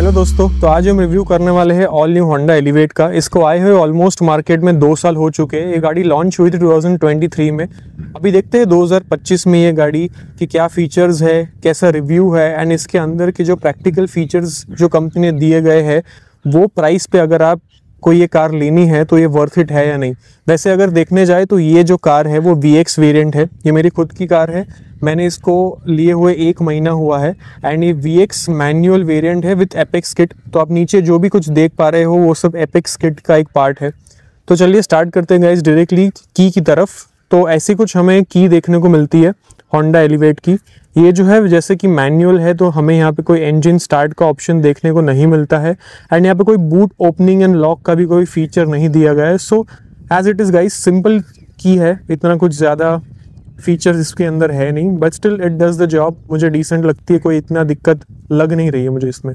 Hello दोस्तों, तो आज हम रिव्यू करने वाले हैं ऑल न्यू होंडा एलिवेट का। इसको आए हुए ऑलमोस्ट मार्केट में 2 साल हो चुके हैं। ये गाड़ी लॉन्च हुई थी 2023 में। अभी देखते हैं 2025 में ये गाड़ी की क्या फीचर्स है, कैसा रिव्यू है एंड इसके अंदर के जो प्रैक्टिकल फीचर्स जो कंपनी ने दिए गए हैं वो प्राइस पे अगर आप कोई ये कार लेनी है तो ये वर्थ इट है या नहीं। वैसे अगर देखने जाए तो ये जो कार है वो VX वेरिएंट है। ये मेरी खुद की कार है, मैंने इसको लिए हुए 1 महीना हुआ है एंड ये VX मैनुअल वेरिएंट है विथ एपेक्स किट। तो आप नीचे जो भी कुछ देख पा रहे हो वो सब एपेक्स किट का एक पार्ट है। तो चलिए स्टार्ट करते हैं गाइस डायरेक्टली की तरफ। तो ऐसी कुछ हमें की देखने को मिलती है होंडा एलिवेट की। ये जो है जैसे कि मैनुअल है तो हमें यहाँ पे कोई इंजन स्टार्ट का ऑप्शन देखने को नहीं मिलता है एंड यहाँ पे कोई बूट ओपनिंग एंड लॉक का भी कोई फीचर नहीं दिया गया है। So as it is guys simple की है, इतना कुछ ज़्यादा फीचर्स इसके अंदर है नहीं, but still it does the job. मुझे डिसेंट लगती है, कोई इतना दिक्कत लग नहीं रही है मुझे इसमें।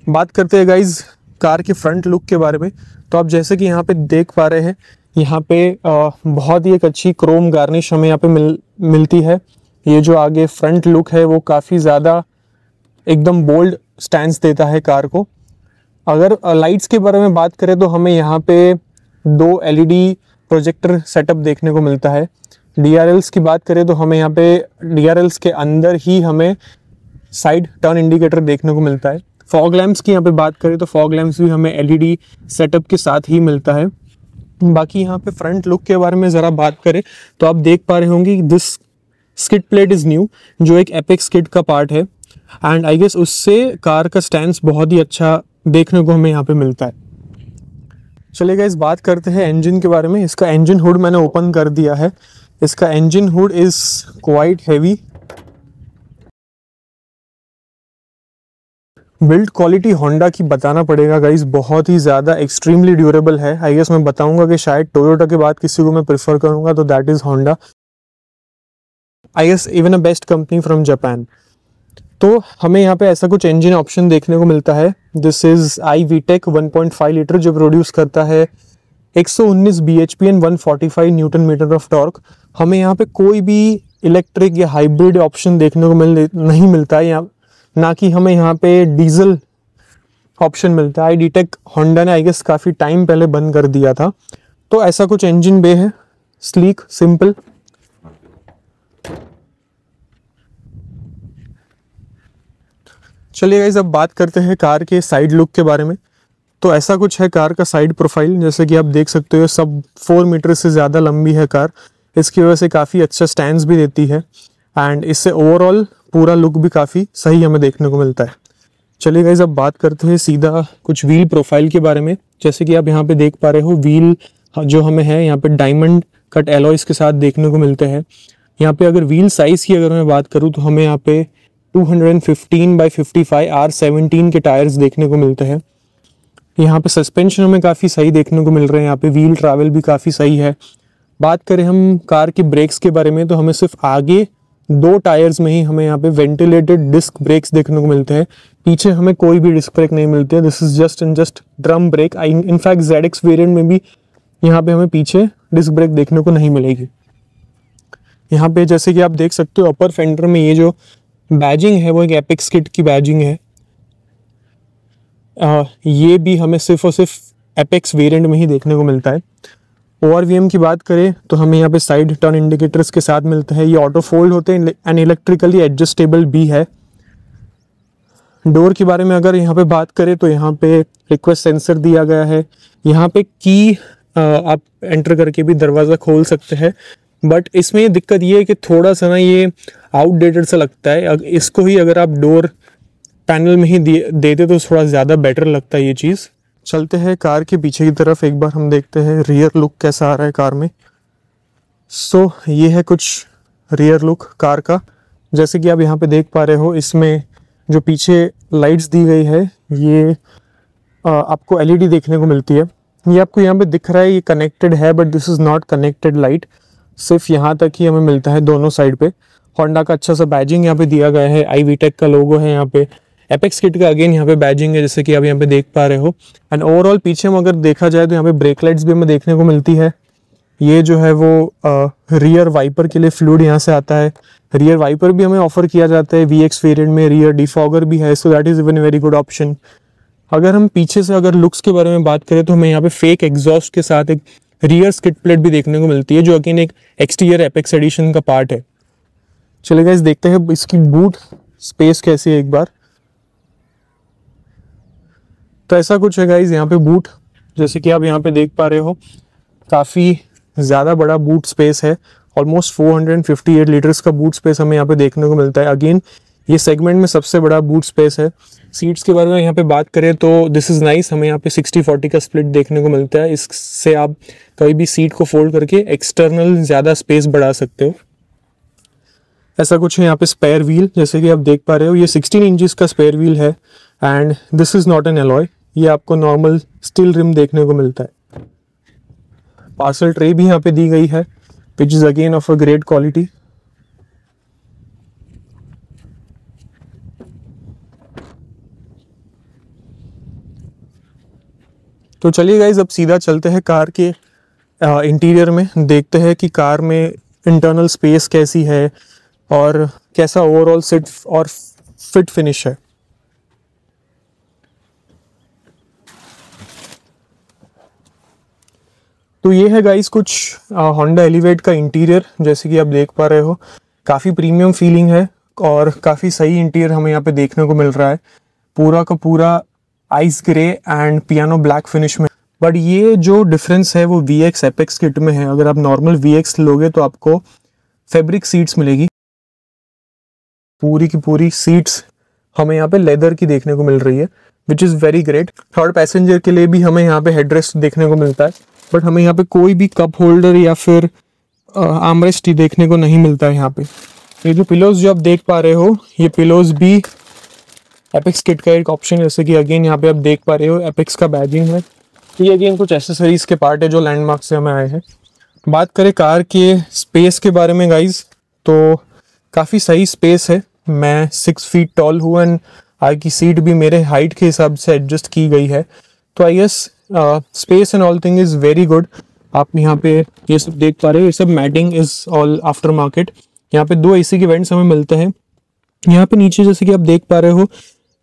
बात करते हैं गाइज कार के फ्रंट लुक के बारे में। तो आप जैसे कि यहाँ पे देख पा रहे हैं, यहाँ पे बहुत ही एक अच्छी क्रोम गार्निश हमें यहाँ पे मिलती है। ये जो आगे फ्रंट लुक है वो काफ़ी ज़्यादा एकदम बोल्ड स्टैंस देता है कार को। अगर लाइट्स के बारे में बात करें तो हमें यहाँ पे 2 LED प्रोजेक्टर सेटअप देखने को मिलता है। DRLs की बात करें तो हमें यहाँ पे DRLs के अंदर ही हमें साइड टर्न इंडिकेटर देखने को मिलता है। फॉग लैंप्स की यहाँ पे बात करें तो फॉग लैंप्स भी हमें LED सेटअप के साथ ही मिलता है। बाकी यहाँ पे फ्रंट लुक के बारे में ज़रा बात करें तो आप देख पा रहे होंगे this skid plate is new, जो एक एपेक्स किट का पार्ट है एंड आई गेस उससे कार का स्टैंस बहुत ही अच्छा देखने को हमें यहाँ पे मिलता है। चलिए गाइस बात करते हैं इंजन के बारे में। इसका इंजन हुड मैंने ओपन कर दिया है। इसका engine hood is quite heavy. Build quality Honda की बताना पड़ेगा गाइस, बहुत ही ज़्यादा एक्सट्रीमली ड्यूरेबल है। आई गेस मैं बताऊंगा कि शायद टोयोटा के बाद किसी को मैं प्रेफर करूंगा तो that is Honda. I guess even a best company from Japan. तो हमें यहाँ पे ऐसा कुछ इंजन ऑप्शन देखने को मिलता है। दिस इज़ iVTEC 1.5 लीटर जो प्रोड्यूस करता है 119 bhp and 145 newton metre of torque. हमें यहाँ पे कोई भी इलेक्ट्रिक या हाइब्रिड ऑप्शन देखने को नहीं मिलता है, यहाँ ना कि हमें यहाँ पे डीजल ऑप्शन मिलता है। iDTEC होंडा ने आई गेस काफ़ी टाइम पहले बंद कर दिया था। तो ऐसा कुछ इंजन बे है, स्लीक सिंपल। चलिए गाइस अब बात करते हैं कार के साइड लुक के बारे में। तो ऐसा कुछ है कार का साइड प्रोफाइल। जैसे कि आप देख सकते हो सब 4 मीटर से ज़्यादा लंबी है कार। इसकी वजह से काफ़ी अच्छा स्टैंड्स भी देती है एंड इससे ओवरऑल पूरा लुक भी काफ़ी सही हमें देखने को मिलता है। चलिए गाइस अब बात करते हैं सीधा कुछ व्हील प्रोफाइल के बारे में। जैसे कि आप यहाँ पे देख पा रहे हो व्हील जो हमें है यहाँ पे डायमंड कट एलॉयज के साथ देखने को मिलते हैं। यहाँ पे अगर व्हील साइज़ की अगर मैं बात करूँ तो हमें यहाँ पे 215/55 R17 के टायर्स देखने को मिलते हैं। यहाँ पे सस्पेंशन हमें काफ़ी सही देखने को मिल रहे हैं। यहाँ पे व्हील ट्रैवल भी काफ़ी सही है। बात करें हम कार के ब्रेक्स के बारे में तो हमें सिर्फ आगे 2 टायर्स में ही हमें यहाँ पे वेंटिलेटेड डिस्क ब्रेक्स देखने को मिलते हैं। पीछे हमें कोई भी डिस्क ब्रेक नहीं मिलते हैं। This is just drum brake. In fact ZX variant में भी यहाँ पे हमें पीछे डिस्क ब्रेक देखने को नहीं मिलेगी। यहाँ पे जैसे कि आप देख सकते हो अपर फेंडर में ये जो बैजिंग है वो एक एपेक्स किट की बैजिंग है। ये भी हमें सिर्फ और सिर्फ एपेक्स वेरिएंट में ही देखने को मिलता है। ORVM की बात करें तो हमें यहाँ पे साइड टर्न इंडिकेटर्स के साथ मिलता है। ये ऑटो फोल्ड होते हैं एंड इलेक्ट्रिकली एडजस्टेबल भी है। डोर के बारे में अगर यहाँ पे बात करें तो यहाँ पे रिक्वेस्ट सेंसर दिया गया है। यहाँ पे की आप एंटर करके भी दरवाज़ा खोल सकते हैं, बट इसमें ये दिक्कत ये है कि थोड़ा सा ना ये आउटडेटेड सा लगता है। इसको ही अगर आप डोर पैनल में ही देते तो थोड़ा ज़्यादा बेटर लगता है ये चीज़। चलते हैं कार के पीछे की तरफ, एक बार हम देखते हैं रियर लुक कैसा आ रहा है कार में। सो ये है कुछ रियर लुक कार का। जैसे कि आप यहाँ पे देख पा रहे हो, इसमें जो पीछे लाइट्स दी गई है ये आपको LED देखने को मिलती है। ये आपको यहाँ पे दिख रहा है ये कनेक्टेड है, but this is not connected light. सिर्फ यहाँ तक ही हमें मिलता है दोनों साइड पे। होंडा का अच्छा सा बैजिंग यहाँ पे दिया गया है। iVTEC का लोगो है यहाँ पे। एपेक्स किट का अगेन यहाँ पे बैजिंग है जैसे कि आप यहाँ पे देख पा रहे हो। एंड ओवरऑल पीछे में अगर देखा जाए तो यहाँ पे ब्रेक लाइट्स भी हमें देखने को मिलती है। ये जो है वो रियर वाइपर के लिए फ्लूइड यहाँ से आता है। रियर वाइपर भी हमें ऑफर किया जाता है VX वेरिएंट में, रियर डिफॉगर भी है, so that is even very good option. अगर हम पीछे से अगर लुक्स के बारे में बात करें तो हमें यहाँ पे फेक एग्जॉस्ट के साथ एक रियर स्किड प्लेट भी देखने को मिलती है, जो अगेन एक एक्सटीरियर एपेक्स एडिशन का पार्ट है। चलिए गाइस देखते हैं इसकी बूट स्पेस कैसी है एक बार। तो ऐसा कुछ है गाइस यहाँ पे बूट, जैसे कि आप यहाँ पे देख पा रहे हो, काफ़ी ज़्यादा बड़ा बूट स्पेस है। ऑलमोस्ट 458 लीटर्स का बूट स्पेस हमें यहाँ पे देखने को मिलता है। अगेन ये सेगमेंट में सबसे बड़ा बूट स्पेस है। सीट्स के बारे में यहाँ पे बात करें तो दिस इज़ नाइस, हमें यहाँ पे 60-40 का स्प्लिट देखने को मिलता है। इससे आप कभी भी सीट को फोल्ड करके एक्सटर्नल ज़्यादा स्पेस बढ़ा सकते हो। ऐसा कुछ है यहाँ पे स्पेयर व्हील, जैसे कि आप देख पा रहे हो ये 16 इंचेस का स्पेयर व्हील है and this is not an alloy, ये आपको नॉर्मल स्टील रिम देखने को मिलता है। पार्सल ट्रे भी यहाँ पे दी गई है which is again of a great quality. तो चलिए गाइज अब सीधा चलते हैं कार के इंटीरियर में, देखते हैं कि कार में इंटरनल स्पेस कैसी है और कैसा ओवरऑल सिट और फिट फिनिश है। तो ये है गाइस कुछ होंडा एलिवेट का इंटीरियर, जैसे कि आप देख पा रहे हो काफ़ी प्रीमियम फीलिंग है और काफ़ी सही इंटीरियर हमें यहाँ पे देखने को मिल रहा है। पूरा का पूरा ice grey and piano black finish में। बट ये जो डिफरेंस है वो VX एपेक्स किट में है। अगर आप नॉर्मल VX लोगे तो आपको फैब्रिक सीट्स मिलेगी, पूरी की पूरी सीट्स हमें यहाँ पे लेदर की देखने को मिल रही है which is very great. Third passenger के लिए भी हमें यहाँ पे हेडरेस्ट देखने को मिलता है, बट हमें यहाँ पे कोई भी कप होल्डर या फिर आर्मरेस्ट देखने को नहीं मिलता है यहाँ पे। ये जो पिलोज जो आप देख पा रहे हो, ये पिलोज भी एपेक्स किट का एक ऑप्शन है, जैसे कि अगेन यहाँ पे आप देख पा रहे हो एपेक्स का बैजिंग है। ये अगेन कुछ एसेसरीज के पार्ट है जो लैंडमार्क से हमें आए हैं। बात करें कार के स्पेस के बारे में गाइज, तो काफ़ी सही स्पेस है। मैं 6 फीट टॉल हूँ एंड आगे की सीट भी मेरे हाइट के हिसाब से एडजस्ट की गई है, तो I guess space and all thing is very good. आप यहाँ पे ये सब देख पा रहे हो, ये सब matting is all aftermarket. यहाँ पे 2 AC के वेंट्स हमें मिलते हैं। यहाँ पे नीचे जैसे कि आप देख पा रहे हो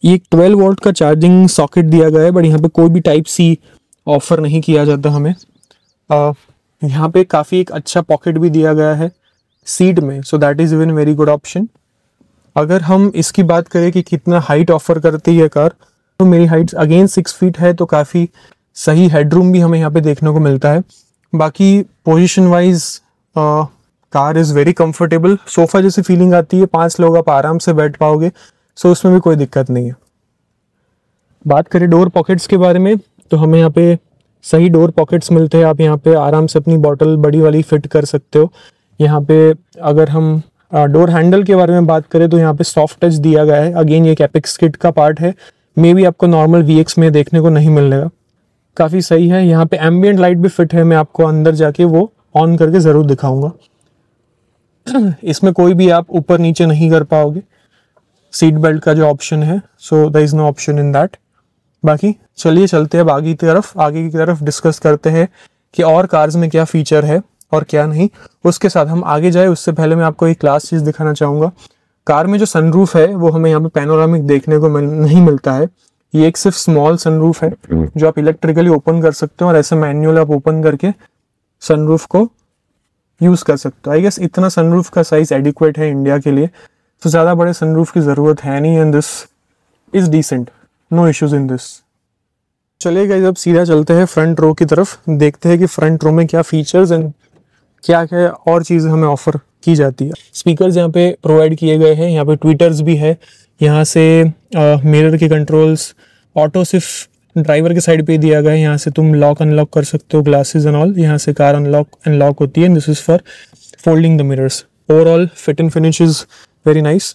ये 12 वोल्ट का चार्जिंग सॉकेट दिया गया है, बट यहाँ पे कोई भी टाइप C ऑफर नहीं किया जाता हमें। यहाँ पे काफ़ी एक अच्छा पॉकेट भी दिया गया है सीट में, so that is even very good option. अगर हम इसकी बात करें कि कितना हाइट ऑफर करती है कार, तो मेरी हाइट अगेन 6 फीट है, तो काफ़ी सही हेडरूम भी हमें यहाँ पे देखने को मिलता है। बाकी position wise car is very comfortable, sofa जैसी फीलिंग आती है, 5 लोग आप आराम से बैठ पाओगे, सो उसमें भी कोई दिक्कत नहीं है। बात करें डोर पॉकेट्स के बारे में, तो हमें यहाँ पे सही डोर पॉकेट्स मिलते हैं। आप यहाँ पे आराम से अपनी बॉटल बड़ी वाली फिट कर सकते हो। यहाँ पे अगर हम डोर हैंडल के बारे में बात करें तो यहाँ पे सॉफ्ट टच दिया गया है। अगेन ये एपेक्स किट का पार्ट है, मे भी आपको नॉर्मल VX में देखने को नहीं मिलेगा। काफ़ी सही है। यहाँ पे एम्बियंट लाइट भी फिट है, मैं आपको अंदर जाके वो ऑन करके ज़रूर दिखाऊंगा। इसमें कोई भी आप ऊपर नीचे नहीं कर पाओगे सीट बेल्ट का जो ऑप्शन है, so there is no option in that. बाकी चलिए चलते हैं अब आगे की तरफ डिस्कस करते हैं कि और कार्स में क्या फीचर है और क्या नहीं। उसके साथ हम आगे जाए उससे पहले मैं आपको एक क्लास चीज़ दिखाना चाहूँगा। कार में जो सनरूफ है वो हमें यहाँ पे पैनोरामिक देखने को नहीं मिलता है। ये एक सिर्फ स्मॉल सनरूफ है जो आप इलेक्ट्रिकली ओपन कर सकते हो और ऐसे मैनुअल आप ओपन करके सनरूफ को यूज़ कर सकते हो। आई गेस इतना सनरूफ का साइज एडिक्वेट है इंडिया के लिए, तो ज़्यादा बड़े सनरूफ की ज़रूरत है नहीं and this is decent, no issues in this. चलिए गाइस अब सीधा चलते हैं फ्रंट रो की तरफ, देखते हैं कि फ्रंट रो में क्या फीचर्स एंड क्या क्या और चीज़ें हमें ऑफर की जाती है। स्पीकर्स यहाँ पे प्रोवाइड किए गए हैं, यहाँ पे ट्विटर्स भी है, यहाँ से मिरर के कंट्रोल्स, ऑटो सिर्फ ड्राइवर के साइड पे दिया गया है, यहाँ से तुम लॉक अनलॉक कर सकते हो ग्लासेस एंड ऑल, यहाँ से कार अनलॉक अनलॉक होती है। This is for folding the mirrors. Overall fit and finish is very nice.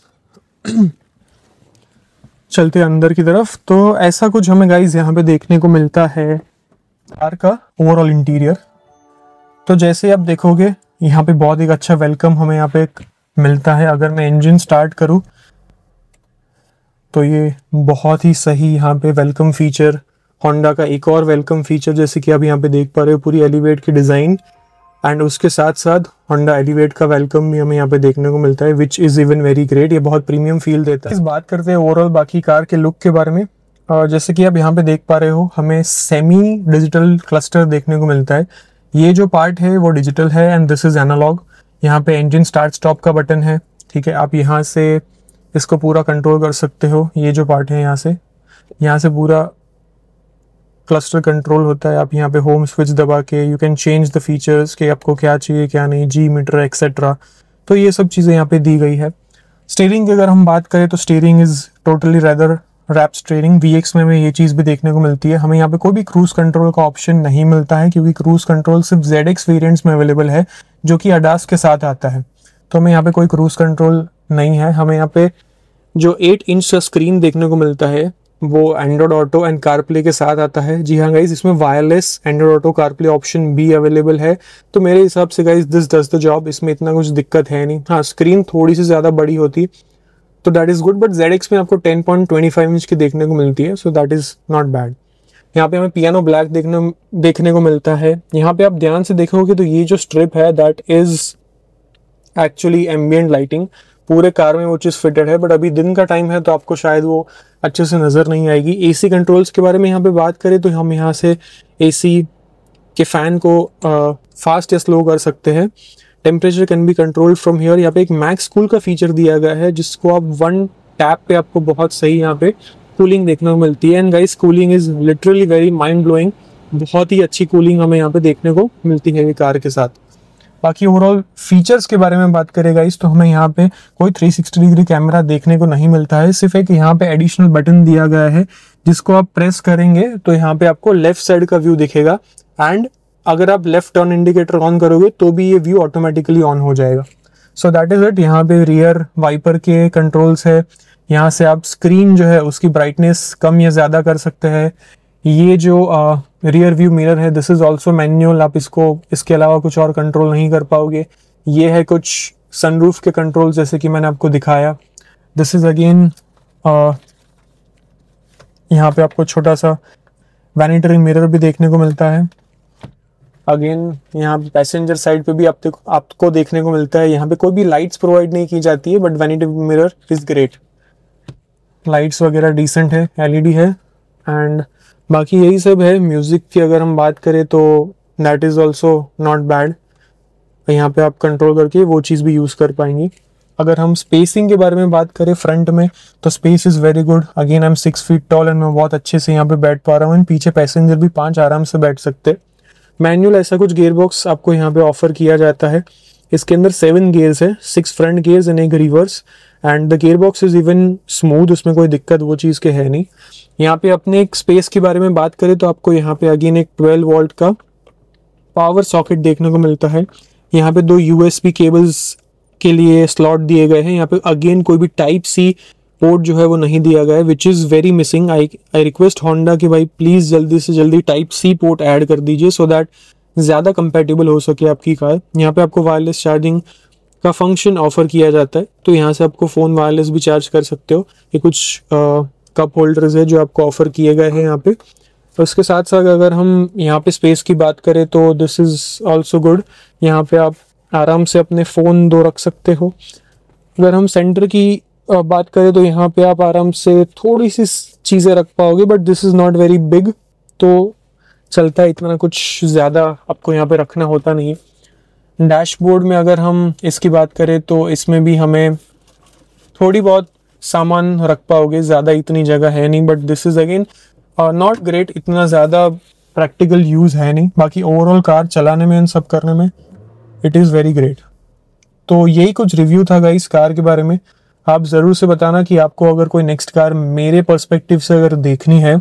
चलते अंदर की तरफ, तो ऐसा कुछ हमें गाइज यहाँ पे देखने को मिलता है कार का ओवरऑल इंटीरियर। तो जैसे आप देखोगे यहाँ पे बहुत एक अच्छा वेलकम हमें यहाँ पे मिलता है। अगर मैं इंजन स्टार्ट करूँ तो ये बहुत ही सही यहाँ पे वेलकम फीचर, होंडा का एक और वेलकम फीचर जैसे कि आप यहाँ पे देख पा रहे हो, पूरी एलिवेट की डिज़ाइन एंड उसके साथ साथ होंडा एलिवेट का वेलकम भी हमें यहाँ पे देखने को मिलता है, which is even very great. ये बहुत प्रीमियम फील देता है। इस बात करते हैं ओवरऑल बाकी कार के लुक के बारे में। जैसे कि आप यहाँ पे देख पा रहे हो, हमें सेमी डिजिटल क्लस्टर देखने को मिलता है। ये जो पार्ट है वो डिजिटल है एंड दिस इज़ एनालॉग। यहाँ पे इंजन स्टार्ट स्टॉप का बटन है, ठीक है। आप यहाँ से इसको पूरा कंट्रोल कर सकते हो। ये जो पार्ट है यहाँ से पूरा क्लस्टर कंट्रोल होता है। आप यहाँ पे होम स्विच दबा के you can change the features कि आपको क्या चाहिए क्या नहीं, जी मीटर एक्सेट्रा। तो ये सब चीज़ें यहाँ पे दी गई है। स्टीयरिंग की अगर हम बात करें तो steering is totally rather rap steering. VX में हमें ये चीज़ भी देखने को मिलती है। हमें यहाँ पे कोई भी क्रूज कंट्रोल का ऑप्शन नहीं मिलता है, क्योंकि क्रूज कंट्रोल सिर्फ ZX वेरिएंट्स में अवेलेबल है, जो कि ADAS के साथ आता है। तो हमें यहाँ पे कोई क्रूज कंट्रोल नहीं है। हमें यहाँ पे जो 8 इंच का स्क्रीन देखने को मिलता है वो एंड्रॉयड ऑटो एंड कारप्ले के साथ आता है। जी हाँ गाइज, इसमें wireless Android auto CarPlay option भी अवेलेबल है। तो मेरे हिसाब से guys this does the job. इसमें इतना कुछ दिक्कत है नहीं। हाँ, स्क्रीन थोड़ी सी ज़्यादा बड़ी होती तो that is good, but ZX में आपको 10.25 इंच की देखने को मिलती है, so that is not bad. यहाँ पे हमें पियानो ब्लैक देखने को मिलता है। यहाँ पे आप ध्यान से देखोगे तो ये जो स्ट्रिप है that is actually ambient lighting. पूरे कार में वो चीज़ फिटेड है, बट अभी दिन का टाइम है तो आपको शायद वो अच्छे से नज़र नहीं आएगी। AC कंट्रोल्स के बारे में यहाँ पे बात करें तो हम यहाँ से AC के फ़ैन को फास्ट या स्लो कर सकते हैं। Temperature can be controlled from here. यहाँ पे एक मैक्स कूल का फीचर दिया गया है, जिसको आप 1 टैप पे आपको बहुत सही यहाँ पे कूलिंग देखने को मिलती है। And guys, cooling is literally very mind blowing. बहुत ही अच्छी कूलिंग हमें यहाँ पे देखने को मिलती है ये कार के साथ। बाकी ओवरऑल फीचर्स के बारे में बात करें गाइस तो हमें यहाँ पे कोई 360 डिग्री कैमरा देखने को नहीं मिलता है। सिर्फ एक यहाँ पे एडिशनल बटन दिया गया है, जिसको आप प्रेस करेंगे तो यहाँ पे आपको लेफ्ट साइड का व्यू दिखेगा। एंड अगर आप लेफ्ट टर्न इंडिकेटर ऑन करोगे तो भी ये व्यू ऑटोमेटिकली ऑन हो जाएगा। So that is it. यहाँ पे रियर वाइपर के कंट्रोल्स है। यहाँ से आप स्क्रीन जो है उसकी ब्राइटनेस कम या ज़्यादा कर सकते हैं। ये जो रियर व्यू मिरर है दिस इज़ ऑल्सो मैनुअल। आप इसके अलावा कुछ और कंट्रोल नहीं कर पाओगे। ये है कुछ सनरूफ के कंट्रोल, जैसे कि मैंने आपको दिखाया। दिस इज़ अगेन यहाँ पे आपको छोटा सा वैनिटी मिरर भी देखने को मिलता है। अगेन यहाँ पैसेंजर साइड पे भी आपको देखने को मिलता है। यहाँ पे कोई भी लाइट्स प्रोवाइड नहीं की जाती है, but vanity mirror is great. Lights वगैरह डिसेंट है, LED है। एंड बाकी यही सब है। म्यूज़िक की अगर हम बात करें तो that is also not bad. यहाँ पे आप कंट्रोल करके वो चीज़ भी यूज़ कर पाएंगी। अगर हम स्पेसिंग के बारे में बात करें फ्रंट में तो space is very good. Again I am 6 feet tall and मैं बहुत अच्छे से यहाँ पे बैठ पा रहा हूँ। एंड पीछे पैसेंजर भी 5 आराम से बैठ सकते। मैनुअल ऐसा कुछ गियर बॉक्स आपको यहाँ पे ऑफर किया जाता है। इसके अंदर 7 गियर्स है, 6 फ्रंट गियर्स एंड एक reverse. And the gear box is even smooth, उसमें कोई दिक्कत वो चीज़ के है नहीं। यहाँ पे अपने एक स्पेस के बारे में बात करें तो आपको यहाँ पे अगेन एक 12 वोल्ट का पावर सॉकेट देखने को मिलता है। यहाँ पे 2 USB केबल्स के लिए स्लॉट दिए गए हैं। यहाँ पे अगेन कोई भी Type-C पोर्ट जो है वो नहीं दिया गया है, which is very missing. I request Honda कि भाई प्लीज़ जल्दी से जल्दी Type-C पोर्ट ऐड कर दीजिए, सो दैट ज़्यादा कंपेटेबल हो सके आपकी कार। यहाँ पे आपको वायरलेस चार्जिंग का फंक्शन ऑफर किया जाता है, तो यहाँ से आपको फ़ोन वायरलेस भी चार्ज कर सकते हो। ये कुछ कप होल्डर्स है जो आपको ऑफर किए गए हैं यहाँ पे। तो उसके साथ साथ अगर हम यहाँ पे स्पेस की बात करें तो दिस इज़ ऑल्सो गुड। यहाँ पे आप आराम से अपने फ़ोन 2 रख सकते हो। अगर हम सेंटर की बात करें तो यहाँ पे आप आराम से थोड़ी सी चीज़ें रख पाओगे, but this is not very big, तो चलता है। इतना कुछ ज़्यादा आपको यहाँ पे रखना होता नहीं है। डैशबोर्ड में अगर हम इसकी बात करें तो इसमें भी हमें थोड़ी बहुत सामान रख पाओगे, ज़्यादा इतनी जगह है नहीं, but this is again not great. इतना ज़्यादा प्रैक्टिकल यूज़ है नहीं। बाकी ओवरऑल कार चलाने में, इन सब करने में इट इज़ वेरी ग्रेट। तो यही कुछ रिव्यू था गाइस कार के बारे में। आप ज़रूर से बताना कि आपको अगर कोई नेक्स्ट कार मेरे पर्सपेक्टिव से अगर देखनी है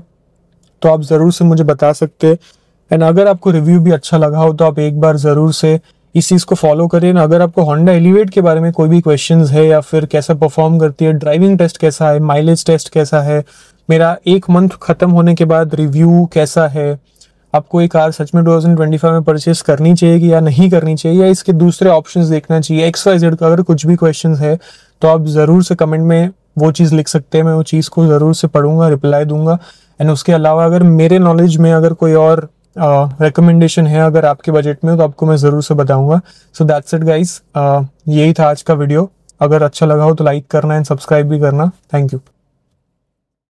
तो आप ज़रूर से मुझे बता सकते हैं। एंड अगर आपको रिव्यू भी अच्छा लगा हो तो आप एक बार ज़रूर से इस चीज़ को फॉलो करें। ना अगर आपको होंडा एलिवेट के बारे में कोई भी क्वेश्चंस है या फिर कैसा परफॉर्म करती है, ड्राइविंग टेस्ट कैसा है, माइलेज टेस्ट कैसा है, मेरा 1 मंथ ख़त्म होने के बाद रिव्यू कैसा है, आपको ये कार सच में 2025 में परचेस करनी चाहिए कि या नहीं करनी चाहिए, या इसके दूसरे ऑप्शंस देखना चाहिए, XYZ का अगर कुछ भी क्वेश्चंस है तो आप ज़रूर से कमेंट में वो चीज़ लिख सकते हैं। मैं वो चीज़ को ज़रूर से पढ़ूंगा, रिप्लाई दूंगा। एंड उसके अलावा अगर मेरे नॉलेज में अगर कोई और रिकमेंडेशन है, अगर आपके बजट में हो तो आपको मैं ज़रूर से बताऊंगा। सो दैट्स इट गाइस, यही था आज का वीडियो। अगर अच्छा लगा हो तो लाइक करना एंड सब्सक्राइब भी करना। Thank you.